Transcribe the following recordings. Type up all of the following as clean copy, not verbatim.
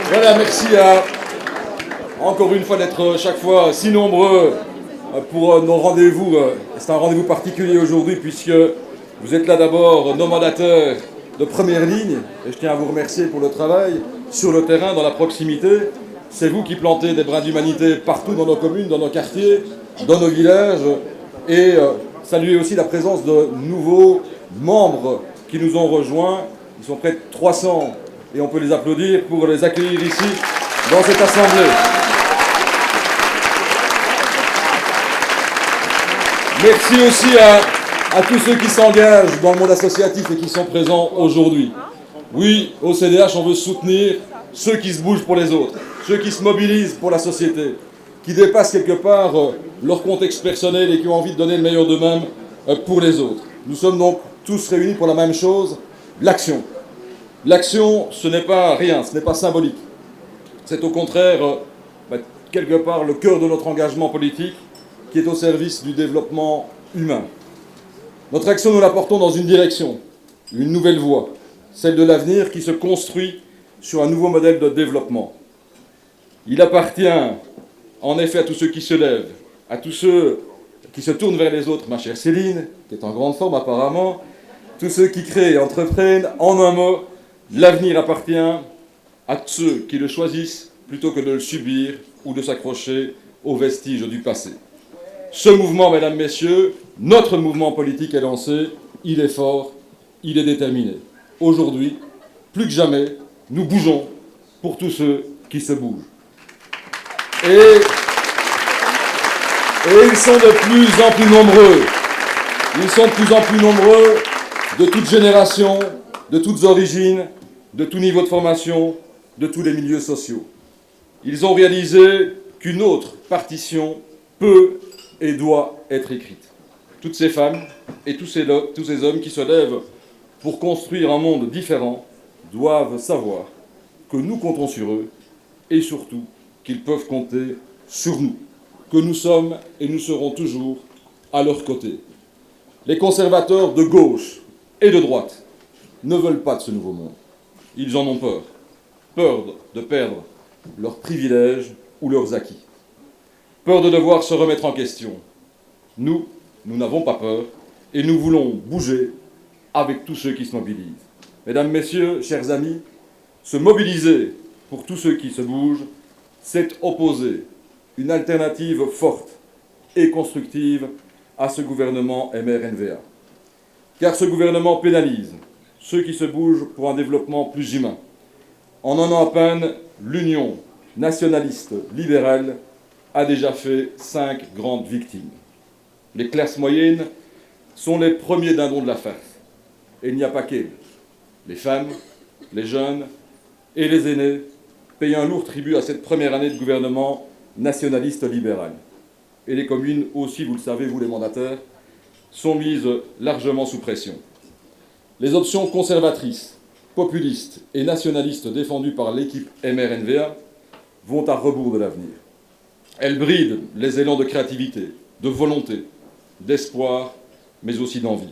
Voilà, merci encore une fois d'être chaque fois si nombreux pour nos rendez-vous. C'est un rendez-vous particulier aujourd'hui puisque vous êtes là d'abord nos mandataires de première ligne et je tiens à vous remercier pour le travail sur le terrain, dans la proximité. C'est vous qui plantez des brins d'humanité partout dans nos communes, dans nos quartiers, dans nos villages et saluer aussi la présence de nouveaux membres qui nous ont rejoints. Ils sont près de 300 et on peut les applaudir pour les accueillir ici dans cette assemblée. Merci aussi à tous ceux qui s'engagent dans le monde associatif et qui sont présents aujourd'hui. Oui, au CDH, on veut soutenir ceux qui se bougent pour les autres, ceux qui se mobilisent pour la société, qui dépassent quelque part leur contexte personnel et qui ont envie de donner le meilleur d'eux-mêmes pour les autres. Nous sommes donc tous réunis pour la même chose, l'action. L'action, ce n'est pas rien, ce n'est pas symbolique. C'est au contraire, quelque part, le cœur de notre engagement politique qui est au service du développement humain. Notre action, nous la portons dans une direction, une nouvelle voie, celle de l'avenir qui se construit sur un nouveau modèle de développement. Il appartient en effet à tous ceux qui se lèvent, à tous ceux qui se tournent vers les autres, ma chère Céline, qui est en grande forme apparemment, tous ceux qui créent et entreprennent, en un mot, l'avenir appartient à ceux qui le choisissent plutôt que de le subir ou de s'accrocher aux vestiges du passé. Ce mouvement, mesdames, messieurs, notre mouvement politique est lancé, il est fort, il est déterminé. Aujourd'hui, plus que jamais, nous bougeons pour tous ceux qui se bougent. Et ils sont de plus en plus nombreux. Ils sont de plus en plus nombreux, de toutes générations, de toutes origines, de tout niveau de formation, de tous les milieux sociaux. Ils ont réalisé qu'une autre partition peut et doit être écrite. Toutes ces femmes et tous ces hommes qui se lèvent pour construire un monde différent doivent savoir que nous comptons sur eux et surtout qu'ils peuvent compter sur nous, que nous sommes et nous serons toujours à leur côté. Les conservateurs de gauche et de droite ne veulent pas de ce nouveau monde. Ils en ont peur. Peur de perdre leurs privilèges ou leurs acquis. Peur de devoir se remettre en question. Nous n'avons pas peur et nous voulons bouger avec tous ceux qui se mobilisent. Mesdames, Messieurs, chers amis, se mobiliser pour tous ceux qui se bougent, c'est opposer une alternative forte et constructive à ce gouvernement MRNVA. Car ce gouvernement pénalise ceux qui se bougent pour un développement plus humain. En un an à peine, l'Union nationaliste libérale a déjà fait 5 grandes victimes. Les classes moyennes sont les premiers dindons de la farce. Et il n'y a pas qu'elles. Les femmes, les jeunes et les aînés payent un lourd tribut à cette première année de gouvernement nationaliste libéral. Et les communes aussi, vous le savez, vous les mandataires, sont mises largement sous pression. Les options conservatrices, populistes et nationalistes défendues par l'équipe MRNVA vont à rebours de l'avenir. Elles brident les élans de créativité, de volonté, d'espoir, mais aussi d'envie.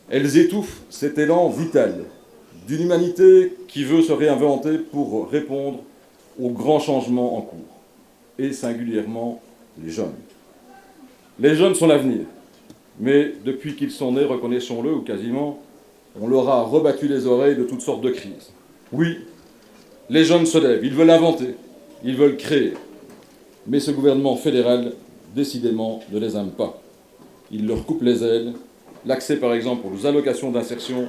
Elles étouffent cet élan vital d'une humanité qui veut se réinventer pour répondre aux grands changements en cours, et singulièrement les jeunes. Les jeunes sont l'avenir, mais depuis qu'ils sont nés, reconnaissons-le, ou quasiment, on leur a rebattu les oreilles de toutes sortes de crises. Oui, les jeunes se lèvent, ils veulent inventer, ils veulent créer, mais ce gouvernement fédéral, décidément, ne les aime pas. Il leur coupe les ailes. L'accès, par exemple, aux allocations d'insertion,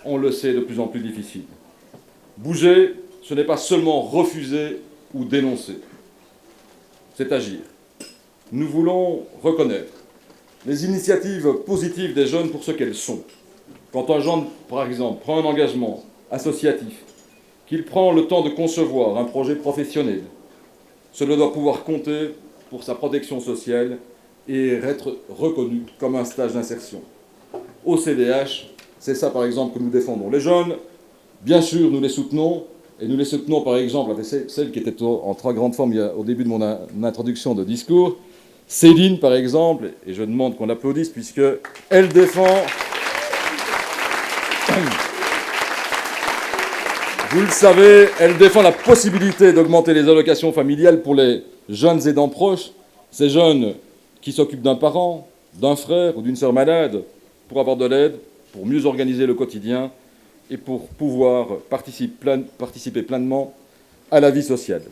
on le sait, de plus en plus difficile. Bouger, ce n'est pas seulement refuser ou dénoncer. C'est agir. Nous voulons reconnaître les initiatives positives des jeunes pour ce qu'elles sont. Quand un jeune, par exemple, prend un engagement associatif, qu'il prend le temps de concevoir un projet professionnel, cela doit pouvoir compter pour sa protection sociale et être reconnu comme un stage d'insertion. Au CDH, c'est ça par exemple que nous défendons. Les jeunes, bien sûr, nous les soutenons, et nous les soutenons par exemple avec celle qui était en très grande forme au début de mon introduction de discours, Céline par exemple, et je demande qu'on l'applaudisse puisqu'elle défend Vous le savez, elle défend la possibilité d'augmenter les allocations familiales pour les jeunes aidants proches, ces jeunes qui s'occupent d'un parent, d'un frère ou d'une sœur malade, pour avoir de l'aide, pour mieux organiser le quotidien et pour pouvoir participer pleinement à la vie sociale.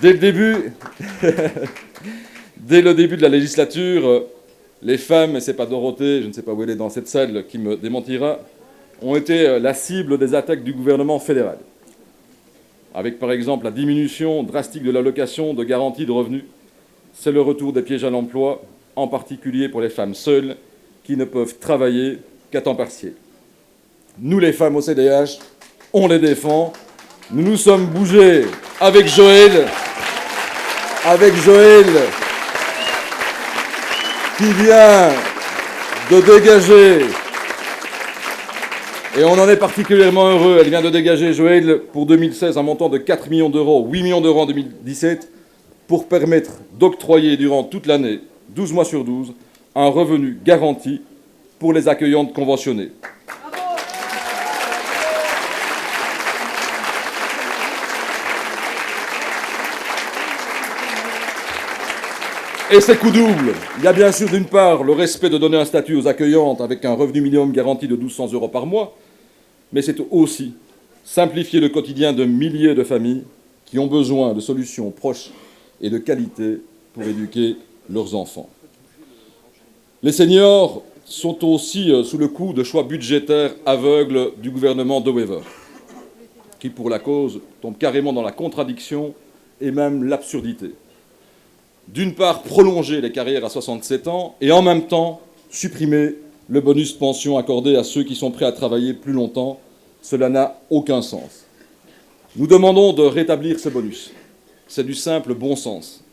Dès le début de la législature, les femmes, et c'est pas Dorothée, je ne sais pas où elle est dans cette salle, qui me démentira, ont été la cible des attaques du gouvernement fédéral. Avec par exemple la diminution drastique de l'allocation de garantie de revenus, c'est le retour des pièges à l'emploi, en particulier pour les femmes seules qui ne peuvent travailler qu'à temps partiel. Nous, les femmes au CDH, on les défend. Nous nous sommes bougés avec Joël, qui vient de dégager, et on en est particulièrement heureux, elle vient de dégager, Joël, pour 2016, un montant de 4 millions d'euros, 8 millions d'euros en 2017, pour permettre d'octroyer durant toute l'année, 12 mois sur 12, un revenu garanti pour les accueillantes conventionnées. Et c'est coup double. Il y a bien sûr d'une part le respect de donner un statut aux accueillantes avec un revenu minimum garanti de 1 200 € par mois, mais c'est aussi simplifier le quotidien de milliers de familles qui ont besoin de solutions proches et de qualité pour éduquer leurs enfants. Les seniors sont aussi sous le coup de choix budgétaires aveugles du gouvernement de Wever, qui pour la cause tombe carrément dans la contradiction et même l'absurdité. D'une part, prolonger les carrières à 67 ans et en même temps supprimer le bonus pension accordé à ceux qui sont prêts à travailler plus longtemps. Cela n'a aucun sens. Nous demandons de rétablir ce bonus. C'est du simple bon sens.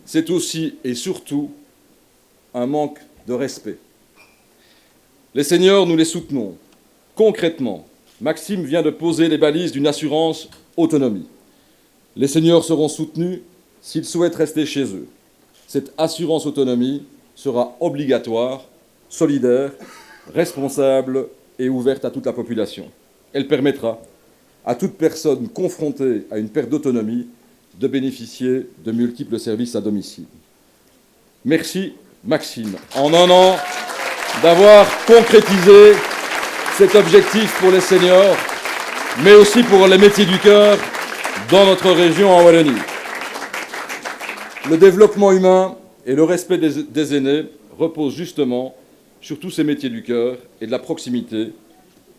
C'est aussi et surtout un manque de respect. Les seniors, nous les soutenons. Concrètement, Maxime vient de poser les balises d'une assurance autonomie. Les seniors seront soutenus s'ils souhaitent rester chez eux. Cette assurance autonomie sera obligatoire, solidaire, responsable et ouverte à toute la population. Elle permettra à toute personne confrontée à une perte d'autonomie de bénéficier de multiples services à domicile. Merci, Maxime, en un an, d'avoir concrétisé cet objectif pour les seniors, mais aussi pour les métiers du cœur dans notre région en Wallonie. Le développement humain et le respect des aînés reposent justement sur tous ces métiers du cœur et de la proximité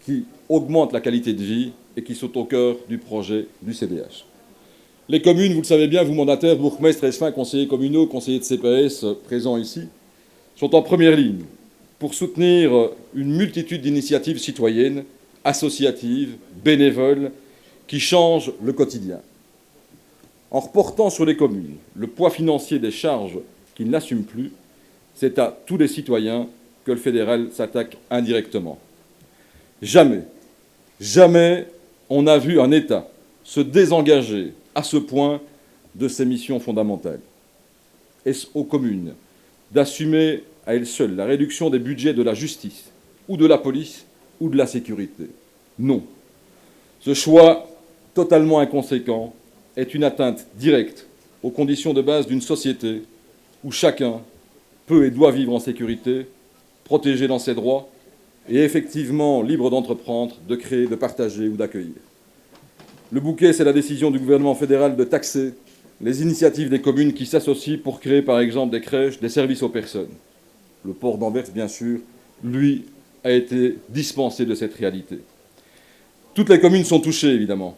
qui augmentent la qualité de vie et qui sont au cœur du projet du CDH. Les communes, vous le savez bien, vous mandataires, bourgmestres, échevins, conseillers communaux, conseillers de CPS présents ici, sont en première ligne pour soutenir une multitude d'initiatives citoyennes, associatives, bénévoles, qui changent le quotidien. En reportant sur les communes le poids financier des charges qu'ils n'assument plus, c'est à tous les citoyens que le fédéral s'attaque indirectement. Jamais on n'a vu un État se désengager à ce point de ses missions fondamentales. Est-ce aux communes d'assumer à elles seules la réduction des budgets de la justice, ou de la police, ou de la sécurité? Non. Ce choix totalement inconséquent est une atteinte directe aux conditions de base d'une société où chacun peut et doit vivre en sécurité, protégé dans ses droits et effectivement libre d'entreprendre, de créer, de partager ou d'accueillir. Le bouquet, c'est la décision du gouvernement fédéral de taxer les initiatives des communes qui s'associent pour créer, par exemple, des crèches, des services aux personnes. Le port d'Anvers, bien sûr, lui, a été dispensé de cette réalité. Toutes les communes sont touchées, évidemment,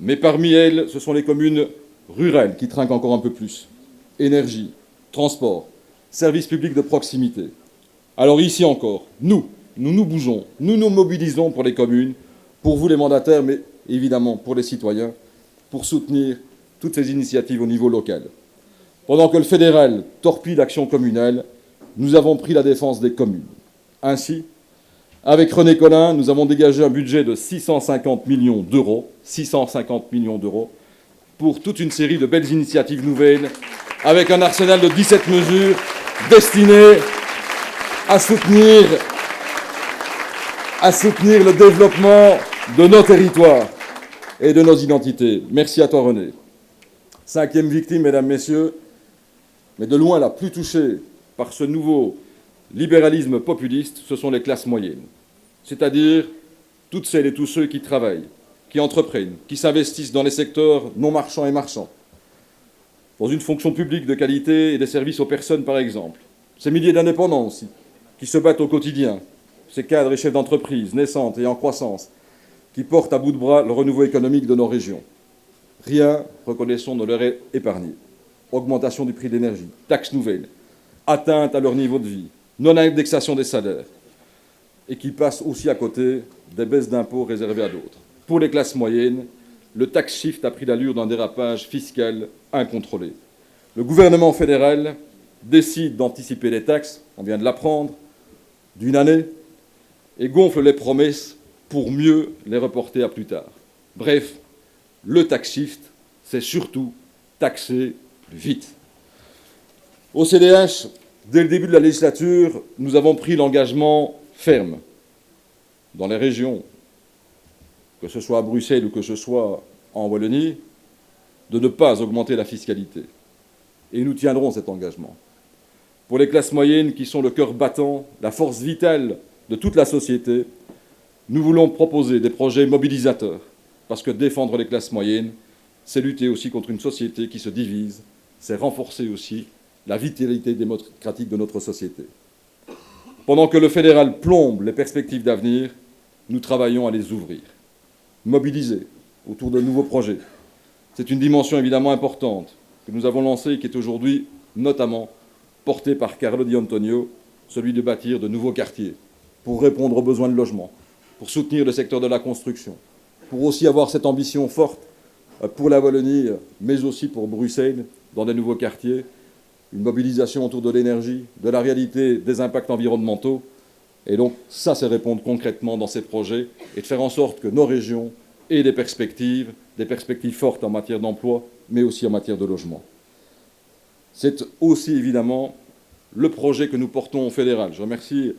mais parmi elles, ce sont les communes rurales qui trinquent encore un peu plus. Énergie, transport, services publics de proximité. Alors ici encore, nous nous bougeons, nous nous mobilisons pour les communes, pour vous les mandataires, mais évidemment pour les citoyens, pour soutenir toutes ces initiatives au niveau local. Pendant que le fédéral torpille l'action communale, nous avons pris la défense des communes. Ainsi, avec René Collin, nous avons dégagé un budget de 650 millions d'euros, pour toute une série de belles initiatives nouvelles, avec un arsenal de 17 mesures destinées à soutenir le développement de nos territoires. et de nos identités. Merci à toi, René. Cinquième victime, mesdames, messieurs, mais de loin la plus touchée par ce nouveau libéralisme populiste, ce sont les classes moyennes, c'est-à-dire toutes celles et tous ceux qui travaillent, qui entreprennent, qui s'investissent dans les secteurs non marchands et marchands, dans une fonction publique de qualité et des services aux personnes, par exemple. Ces milliers d'indépendants aussi, qui se battent au quotidien, ces cadres et chefs d'entreprise naissantes et en croissance, qui portent à bout de bras le renouveau économique de nos régions. Rien, reconnaissons, ne leur est épargné. Augmentation du prix de l'énergie, taxes nouvelles, atteinte à leur niveau de vie, non-indexation des salaires, et qui passent aussi à côté des baisses d'impôts réservées à d'autres. Pour les classes moyennes, le tax shift a pris l'allure d'un dérapage fiscal incontrôlé. Le gouvernement fédéral décide d'anticiper les taxes, on vient de l'apprendre, d'une année, et gonfle les promesses pour mieux les reporter à plus tard. Bref, le tax shift, c'est surtout taxer plus vite. Au CDH, dès le début de la législature, nous avons pris l'engagement ferme dans les régions, que ce soit à Bruxelles ou que ce soit en Wallonie, de ne pas augmenter la fiscalité. Et nous tiendrons cet engagement. Pour les classes moyennes qui sont le cœur battant, la force vitale de toute la société, nous voulons proposer des projets mobilisateurs, parce que défendre les classes moyennes, c'est lutter aussi contre une société qui se divise, c'est renforcer aussi la vitalité démocratique de notre société. Pendant que le fédéral plombe les perspectives d'avenir, nous travaillons à les ouvrir, mobiliser autour de nouveaux projets. C'est une dimension évidemment importante que nous avons lancée et qui est aujourd'hui notamment portée par Carlo Di Antonio, celui de bâtir de nouveaux quartiers pour répondre aux besoins de logement, pour soutenir le secteur de la construction, pour aussi avoir cette ambition forte pour la Wallonie, mais aussi pour Bruxelles, dans des nouveaux quartiers, une mobilisation autour de l'énergie, de la réalité des impacts environnementaux. Et donc, ça, c'est répondre concrètement dans ces projets et de faire en sorte que nos régions aient des perspectives fortes en matière d'emploi, mais aussi en matière de logement. C'est aussi, évidemment, le projet que nous portons au fédéral. Je remercie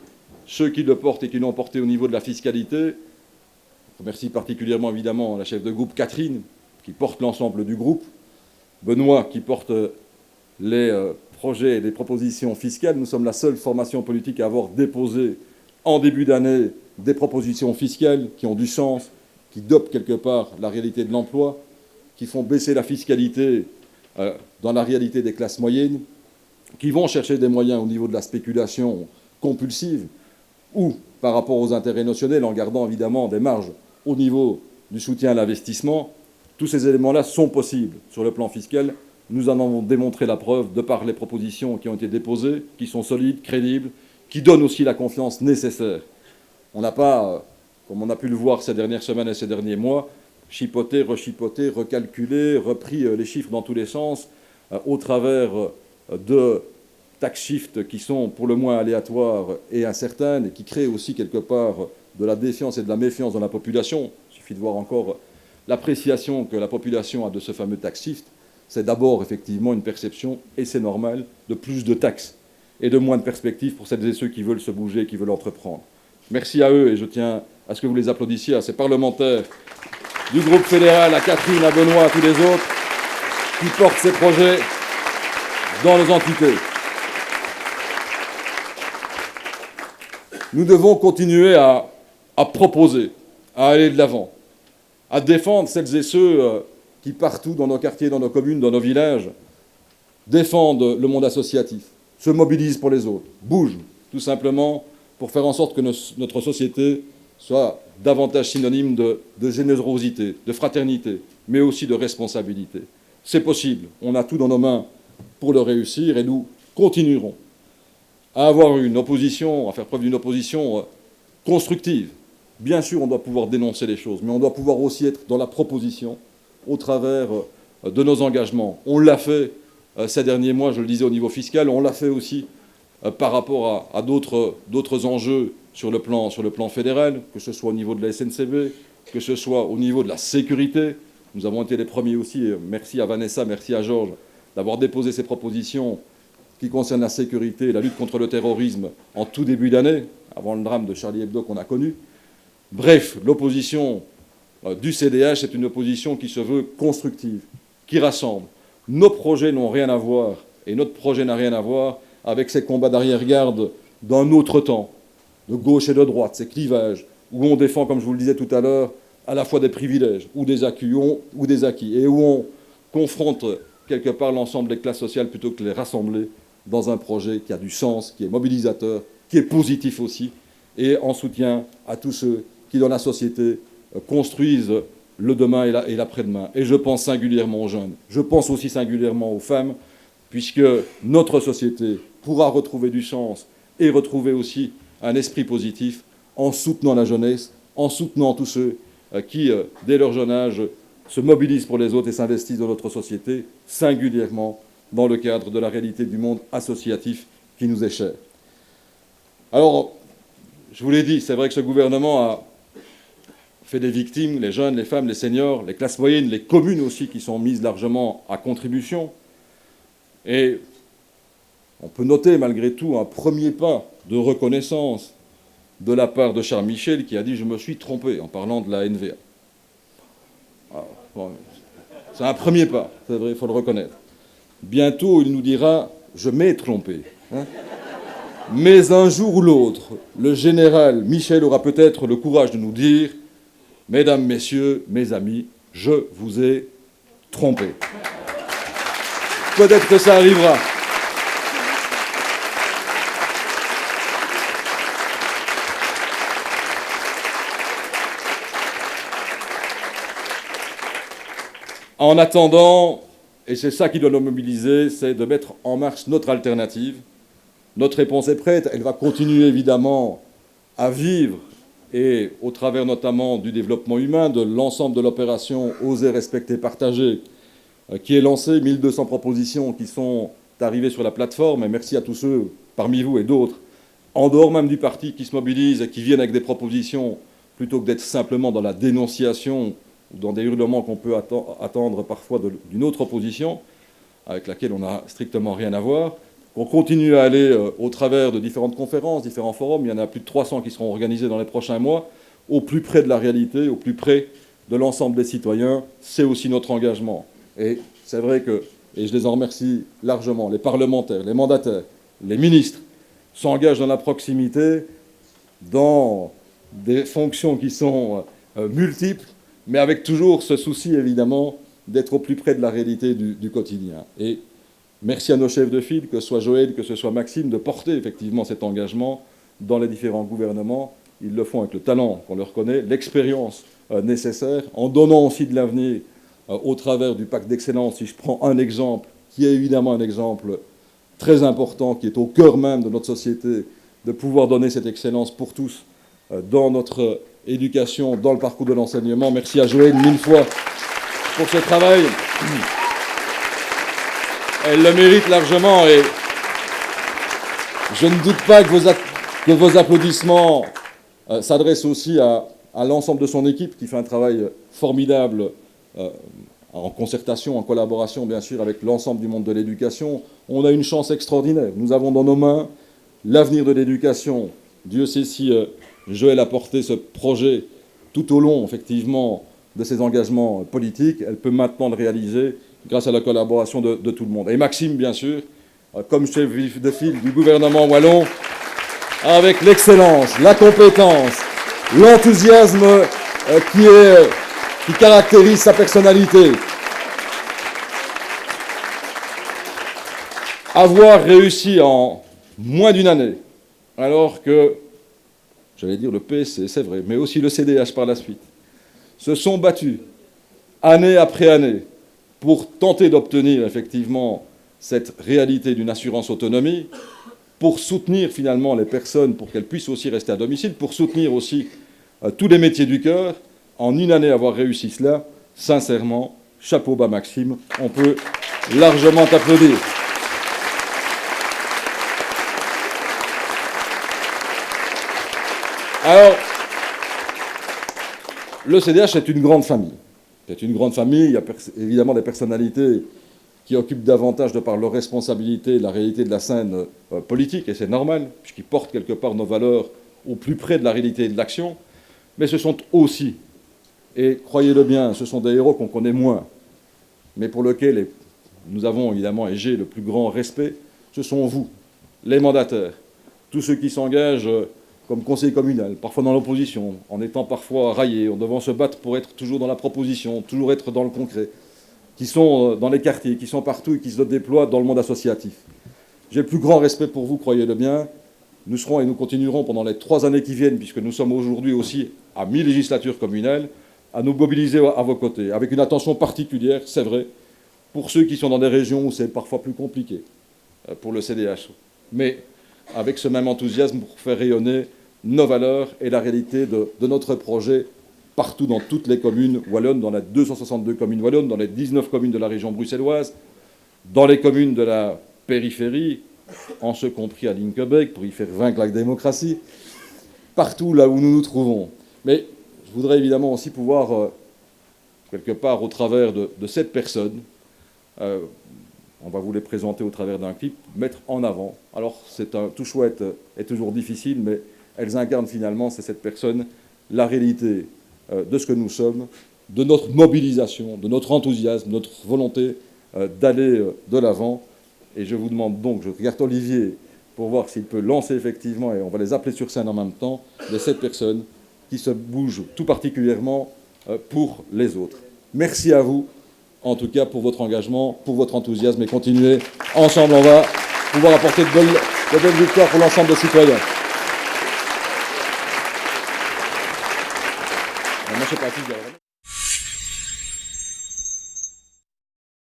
ceux qui le portent et qui l'ont porté au niveau de la fiscalité. Je remercie particulièrement, évidemment, la chef de groupe Catherine, qui porte l'ensemble du groupe, Benoît, qui porte les projets et les propositions fiscales. Nous sommes la seule formation politique à avoir déposé en début d'année des propositions fiscales qui ont du sens, qui dopent quelque part la réalité de l'emploi, qui font baisser la fiscalité dans la réalité des classes moyennes, qui vont chercher des moyens au niveau de la spéculation compulsive ou par rapport aux intérêts notionnels en gardant évidemment des marges au niveau du soutien à l'investissement. Tous ces éléments-là sont possibles sur le plan fiscal. Nous en avons démontré la preuve de par les propositions qui ont été déposées, qui sont solides, crédibles, qui donnent aussi la confiance nécessaire. On n'a pas, comme on a pu le voir ces dernières semaines et ces derniers mois, chipoté, recalculé, repris les chiffres dans tous les sens, au travers de tax shift qui sont pour le moins aléatoires et incertaines et qui créent aussi quelque part de la défiance et de la méfiance dans la population. Il suffit de voir encore l'appréciation que la population a de ce fameux tax shift. C'est d'abord effectivement une perception, et c'est normal, de plus de taxes et de moins de perspectives pour celles et ceux qui veulent se bouger, qui veulent entreprendre. Merci à eux et je tiens à ce que vous les applaudissiez, à ces parlementaires du groupe fédéral, à Catherine, à Benoît, à tous les autres qui portent ces projets dans nos entités. Nous devons continuer à proposer, à aller de l'avant, à défendre celles et ceux qui, partout dans nos quartiers, dans nos communes, dans nos villages, défendent le monde associatif, se mobilisent pour les autres, bougent, tout simplement, pour faire en sorte que notre société soit davantage synonyme de générosité, de fraternité, mais aussi de responsabilité. C'est possible, on a tout dans nos mains pour le réussir et nous continuerons à avoir une opposition, à faire preuve d'une opposition constructive. Bien sûr, on doit pouvoir dénoncer les choses, mais on doit pouvoir aussi être dans la proposition au travers de nos engagements. On l'a fait ces derniers mois, je le disais, au niveau fiscal, on l'a fait aussi par rapport à d'autres enjeux sur le plan fédéral, que ce soit au niveau de la SNCB, que ce soit au niveau de la sécurité. Nous avons été les premiers aussi, merci à Vanessa, merci à Georges, d'avoir déposé ces propositions qui concernent la sécurité et la lutte contre le terrorisme en tout début d'année, avant le drame de Charlie Hebdo qu'on a connu. Bref, l'opposition du CDH, c'est une opposition qui se veut constructive, qui rassemble. Nos projets n'ont rien à voir, et notre projet n'a rien à voir avec ces combats d'arrière-garde d'un autre temps, de gauche et de droite, ces clivages, où on défend, comme je vous le disais tout à l'heure, à la fois des privilèges ou des acquis, et où on confronte quelque part l'ensemble des classes sociales plutôt que de les rassembler dans un projet qui a du sens, qui est mobilisateur, qui est positif aussi, et en soutien à tous ceux qui, dans la société, construisent le demain et l'après-demain. Et je pense singulièrement aux jeunes, je pense aussi singulièrement aux femmes, puisque notre société pourra retrouver du sens et retrouver aussi un esprit positif en soutenant la jeunesse, en soutenant tous ceux qui, dès leur jeune âge, se mobilisent pour les autres et s'investissent dans notre société, singulièrement dans le cadre de la réalité du monde associatif qui nous est cher. Alors, je vous l'ai dit, c'est vrai que ce gouvernement a fait des victimes, les jeunes, les femmes, les seniors, les classes moyennes, les communes aussi qui sont mises largement à contribution. Et on peut noter malgré tout un premier pas de reconnaissance de la part de Charles Michel qui a dit « je me suis trompé » en parlant de la NVA. Alors, bon, c'est un premier pas, c'est vrai, il faut le reconnaître. Bientôt, il nous dira « je m'ai trompé hein ». Mais un jour ou l'autre, le général Michel aura peut-être le courage de nous dire « mesdames, messieurs, mes amis, je vous ai trompé ». Peut-être que ça arrivera. En attendant, et c'est ça qui doit nous mobiliser, c'est de mettre en marche notre alternative. Notre réponse est prête, elle va continuer évidemment à vivre, et au travers notamment du développement humain, de l'ensemble de l'opération Oser, respecter, partager, qui est lancée, 1200 propositions qui sont arrivées sur la plateforme, et merci à tous ceux parmi vous et d'autres, en dehors même du parti, qui se mobilisent et qui viennent avec des propositions, plutôt que d'être simplement dans la dénonciation ou dans des hurlements qu'on peut attendre parfois d'une autre opposition, avec laquelle on n'a strictement rien à voir. On continue à aller au travers de différentes conférences, différents forums, il y en a plus de 300 qui seront organisés dans les prochains mois, au plus près de la réalité, au plus près de l'ensemble des citoyens. C'est aussi notre engagement. Et c'est vrai que, et je les en remercie largement, les parlementaires, les mandataires, les ministres s'engagent dans la proximité, dans des fonctions qui sont multiples, mais avec toujours ce souci, évidemment, d'être au plus près de la réalité du quotidien. Et merci à nos chefs de file, que ce soit Joël, que ce soit Maxime, de porter effectivement cet engagement dans les différents gouvernements. Ils le font avec le talent qu'on leur connaît, l'expérience nécessaire, en donnant aussi de l'avenir au travers du pacte d'excellence. Si je prends un exemple, qui est évidemment un exemple très important, qui est au cœur même de notre société, de pouvoir donner cette excellence pour tous dans notre éducation, dans le parcours de l'enseignement. Merci à Joël mille fois pour ce travail. Elle le mérite largement et je ne doute pas que vos applaudissements s'adressent aussi à l'ensemble de son équipe qui fait un travail formidable en concertation, en collaboration bien sûr avec l'ensemble du monde de l'éducation. On a une chance extraordinaire. Nous avons dans nos mains l'avenir de l'éducation. Dieu sait si Joël a porté ce projet tout au long effectivement de ses engagements politiques. Elle peut maintenant le réaliser grâce à la collaboration de tout le monde. Et Maxime, bien sûr, comme chef de file du gouvernement wallon, avec l'excellence, la compétence, l'enthousiasme qui caractérise sa personnalité. Avoir réussi en moins d'une année, alors que, j'allais dire le PC, c'est vrai, mais aussi le CDH par la suite, se sont battus, année après année, pour tenter d'obtenir effectivement cette réalité d'une assurance autonomie, pour soutenir finalement les personnes, pour qu'elles puissent aussi rester à domicile, pour soutenir aussi tous les métiers du cœur. En une année avoir réussi cela, sincèrement, chapeau bas Maxime, on peut largement t'applaudir. Alors, le CDH est une grande famille. C'est une grande famille, il y a évidemment des personnalités qui occupent davantage, de par leur responsabilité, la réalité de la scène politique, et c'est normal, puisqu'ils portent quelque part nos valeurs au plus près de la réalité et de l'action, mais ce sont aussi Et croyez-le bien, ce sont des héros qu'on connaît moins, mais pour lesquels nous avons évidemment, et j'ai le plus grand respect, ce sont vous, les mandataires, tous ceux qui s'engagent comme conseiller communal, parfois dans l'opposition, en étant parfois raillés, en devant se battre pour être toujours dans la proposition, toujours être dans le concret, qui sont dans les quartiers, qui sont partout et qui se déploient dans le monde associatif. J'ai le plus grand respect pour vous, croyez-le bien. Nous serons et nous continuerons pendant les 3 années qui viennent, puisque nous sommes aujourd'hui aussi à mi-législature communale, à nous mobiliser à vos côtés, avec une attention particulière, c'est vrai, pour ceux qui sont dans des régions où c'est parfois plus compliqué pour le CDH. Mais avec ce même enthousiasme pour faire rayonner nos valeurs et la réalité de notre projet partout dans toutes les communes wallonnes, dans les 262 communes wallonnes, dans les 19 communes de la région bruxelloise, dans les communes de la périphérie, en ce compris à Linkebeek, pour y faire vaincre la démocratie, partout là où nous nous trouvons. Mais je voudrais évidemment aussi pouvoir, quelque part au travers de cette personne, on va vous les présenter au travers d'un clip, mettre en avant. Alors, c'est un tout chouette et toujours difficile, mais elles incarnent finalement, c'est cette personne, la réalité de ce que nous sommes, de notre mobilisation, de notre enthousiasme, de notre volonté d'aller de l'avant. Et je vous demande donc, je regarde Olivier pour voir s'il peut lancer effectivement, et on va les appeler sur scène en même temps, de cette personne qui se bouge tout particulièrement pour les autres. Merci à vous, en tout cas, pour votre engagement, pour votre enthousiasme, et continuez. Ensemble, on va pouvoir apporter de belles victoires pour l'ensemble des citoyens. Moi, je sais pas qui